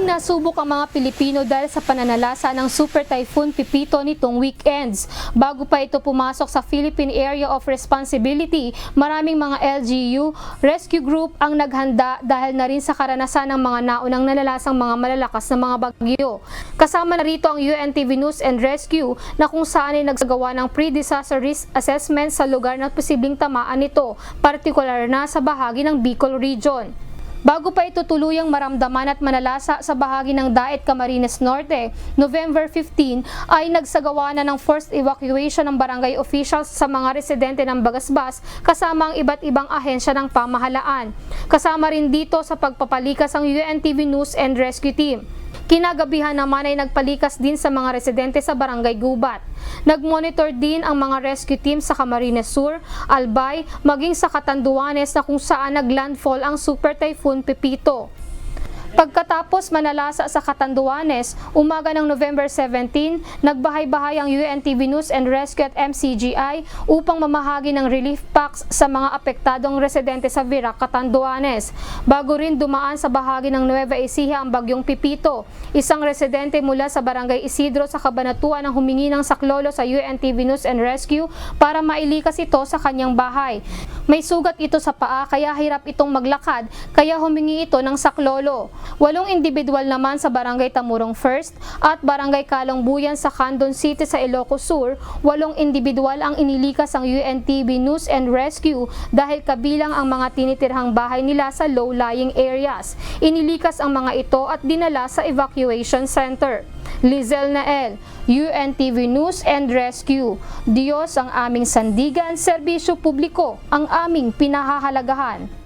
Muling nasubok ang mga Pilipino dahil sa pananalasa ng Super Typhoon Pipito nitong weekends. Bago pa ito pumasok sa Philippine Area of Responsibility, maraming mga LGU rescue group ang naghanda dahil na rin sa karanasan ng mga naunang nalalasang mga malalakas na mga bagyo. Kasama na rito ang UNTV News and Rescue na kung saan ay nagsagawa ng pre-disaster risk assessment sa lugar na posibleng tamaan nito, partikular na sa bahagi ng Bicol Region. Bago pa ito tuluyang maramdaman at manalasa sa bahagi ng Daet Camarines Norte, November 15 ay nagsagawa na ng forced evacuation ng barangay officials sa mga residente ng Bagasbas kasama ang iba't ibang ahensya ng pamahalaan. Kasama rin dito sa pagpapalikas ang UNTV News and Rescue Team. Kinagabihan naman ay nagpalikas din sa mga residente sa Barangay Gubat. Nagmonitor din ang mga rescue team sa Camarines Sur, Albay, maging sa Catanduanes na kung saan naglandfall ang Super Typhoon Pipito. Pagkatapos manalasa sa Catanduanes, umaga ng November 17, nagbahay-bahay ang UNTV News and Rescue at MCGI upang mamahagi ng relief packs sa mga apektadong residente sa Virac, Catanduanes. Bago rin dumaan sa bahagi ng Nueva Ecija ang bagyong Pipito, isang residente mula sa Barangay Isidro sa Cabanatuan ang humingi ng saklolo sa UNTV News and Rescue para mailikas ito sa kanyang bahay. May sugat ito sa paa kaya hirap itong maglakad kaya humingi ito ng saklolo. 8 individual naman sa Barangay Tamurong First at Barangay Kalongbuyan sa Candon City sa Ilocos Sur, 8 individual ang inilikas ang UNTV News and Rescue dahil kabilang ang mga tinitirhang bahay nila sa low-lying areas. Inilikas ang mga ito at dinala sa evacuation center. Lizel Nael, UNTV News and Rescue. Diyos ang aming sandigan, serbisyo publiko ang aming pinahahalagahan.